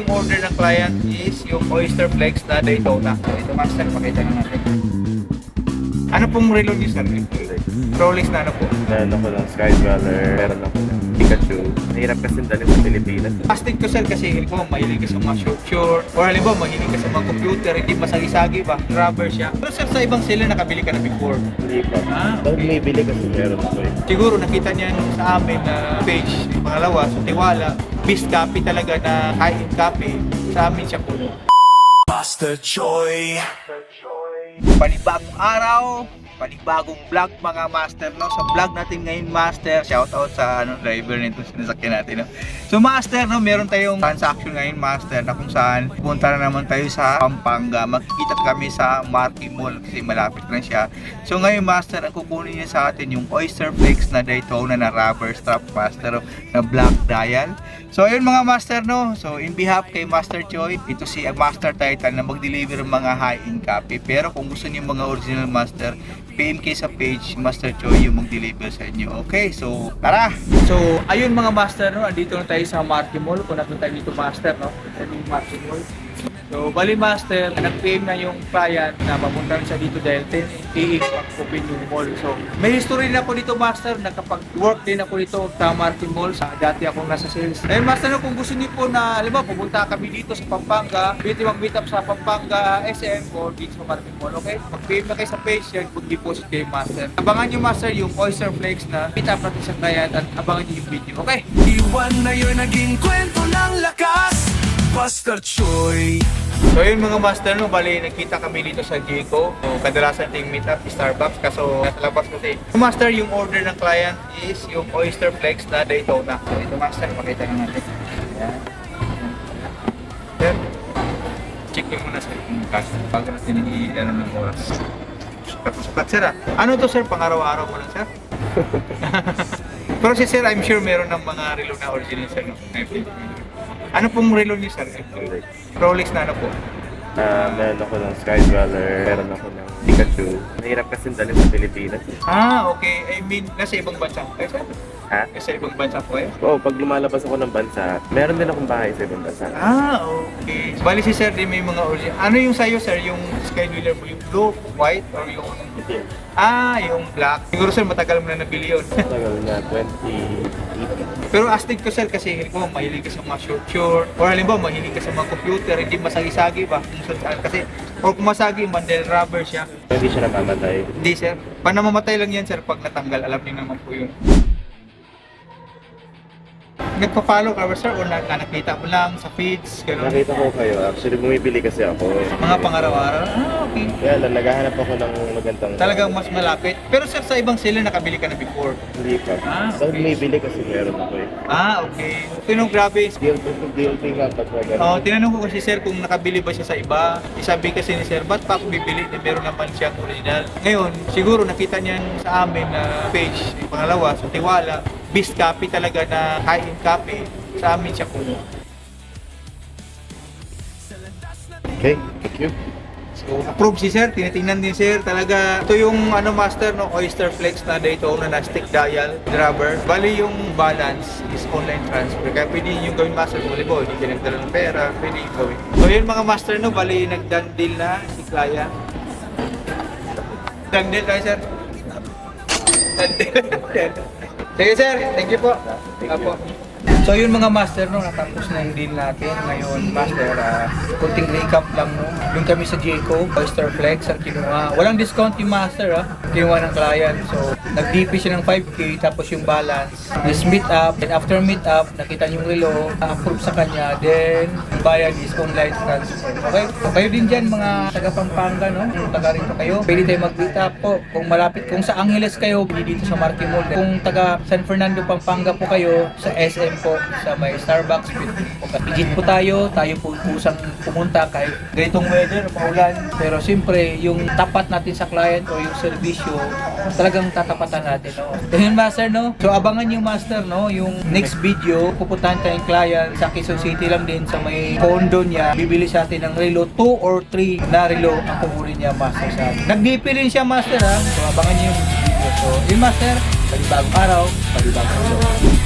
Yung order ng client is yung Oyster Flex na Daytona. So, ito master, pakita na natin. Ano pong relo niyo sir? Rolex na ano po? Meron ako ng Sky Dweller, meron ako ng Pikachu. Mahirap kasi dalhin sa Pilipinas. Plastic ko sir kasi halimbawa mahilig ka sa mga short or halimbawa mahilig ka sa mga computer, hindi masagi-sagi ba? Rubber siya. Pero sir, sa ibang seller nakabili ka na before. Hindi pa. Okay. May bili kasi meron ako eh. Siguro nakita niya sa amin na page. Pangalawa, sa tiwala, beast copy talaga na high-end copy. Sa amin siya puno. Master Choi. Panibagong araw, panibagong vlog mga master, no? Sa vlog natin ngayon master, shout out sa driver nito sinasakyan natin, no? So master, no, meron tayong transaction ngayon master na kung saan pupunta na naman tayo sa Pampanga. Magkikita kami sa Marquee Mall kasi malapit na siya. So ngayon master, ang kukunin niya sa atin yung Oyster Flex na Daytona na rubber strap master, no, na black dial. So ayun mga master, no. So in behalf kay Master Choi, ito si Master Titan na mag-deliver mga high-end copy. Pero kung gusto niyo mga original master, PM kayo sa page Master Choi yung mag-deliver sa inyo. Okay, so tara. So ayun mga master, no, andito na tayo sa Marquee Mall. Kung natin tayo dito master, no. Ito yung Marquee Mall. So bali master, nag-PM na yung client na mapunta siya dito dahil 10 AM pag-open yung mall. So may history na ako dito master, nakapag-work din ako dito sa Marquee Mall. Dati akong nasa sales. Ayun master, no, kung gusto niyo po na, alam mo, pupunta kami dito sa Pampanga, pwede mag-meet up sa Pampanga SM or dito sa Marquee Mall, okay? Mag-PM na kayo sa page yan, pag-deposit kayo master. Abangan nyo master yung Oyster Flex na meet up natin sa client at abangan nyo yung video, okay? Iwan na yun naging kwento ng lakas. Master Choi. So yun mga master, no, bali nagkita kami dito sa Jayco. So, kadalasan ting meet up Starbucks kaso nasa labas kasi. So, master, yung order ng client is yung Oyster Flex na Daytona. So ito master, pakita na natin. Ayan. Sir, check nyo muna sa yung cash. Bago natin i-ano ng oras. Sukat sir ah. Ano to sir, pang-araw-araw mo lang sir? Pero si sir, I'm sure meron ng mga relo na original sir, no? Ano pong relo niyo sir? Rolex na ano po? Meron ako ng Sky Dweller, meron ako ng Pikachu. Mahirap kasi dalhin sa Pilipinas. Okay. I mean, nasa ibang bansa po kayo sir? Ha? Nasa ibang bansa po kayo? Oo, pag lumalabas ako ng bansa, meron din akong bahay sa ibang bansa. Okay. Bali si sir din may mga original. Ano yung sa'yo sir? Yung Sky Dweller mo? Yung blue, white, or yung... yung black. Siguro sir, matagal mo na nabili yun. Tagal na, 2018. Pero astig ko sir kasi halimbawa mahilig ka sa mga short or halimbawa mahilig ka sa mga computer, hindi masagi-sagi ba? Kasi or kung masagi man dahil rubber siya. Hindi siya namamatay. Hindi sir. Pag namamatay lang yan sir pag natanggal, alam niyo naman po yun. Nagpa-follow ka ba sir o nakita mo lang sa feeds? Ganun? Nakita ko kayo, actually bumibili kasi ako. Mga pang-araw-araw? Okay. Kaya lang, naghahanap ako ng magandang... Talagang mas malapit. Pero sir, sa ibang seller nakabili ka na before? Hindi pa. Okay. Bumibili kasi meron ako eh. Okay. So yung grabe. Guilty nga pag maganda. Tinanong ko kasi sir kung nakabili ba siya sa iba. Sabi kasi ni sir, ba't pa ako bibili? Meron naman siyang original. Ngayon, siguro nakita niya sa amin na page. Pangalawa, sa tiwala, beast copy talaga na high-end copy. Sa amin siya puno. Okay, thank you. So, approve si sir, tinitingnan din sir. Talaga, ito yung master, no, Oyster Flex na Daytona na stick dial, rubber. Bali yung balance is online transfer. Kaya pwede yung gawin master mo. Libo, hindi ka nagdala ng pera, pwede yung gawin. So yun mga master, no, bali nag-done deal na si client. Done deal tayo sir. Done deal. Sige sir, thank you po. Apo. So yun mga master, no, natapos na yung deal natin. Ngayon master, kunting recap lang, no. Yung kami sa Jayco, Oyster Flex ang kinuha. Walang discount yung master, kinuha ng client. So nag-DP siya ng 5K, tapos yung balance. Let's meet up, and after meet up, nakita yung relo, approve sa kanya, then bayad is online transfer. Okay? So kayo din dyan mga taga Pampanga, no? Kung taga rito kayo, pwede tayo mag-meet up po. Kung malapit, kung sa Angeles kayo, pwede dito sa Marquee Mall. Kung taga San Fernando, Pampanga po kayo, sa SM po, sa may Starbucks, vigit po tayo po pusang pumunta kahit ganitong weather, paulan. Pero siyempre, yung tapat natin sa client o yung servisyo, talagang tatapatan natin, no? Yun master, no? So abangan yung master, no? Yung next video, pupuntahan tayong client sa Quezon City lang din sa may condo niya. Bibili sa atin ng relo, 2 or 3 na relo ang kukunin niya master sa atin. Nag-DP rin siya master, ha? So abangan niyo yung video. So yun master, panibagong araw, panibagong relo.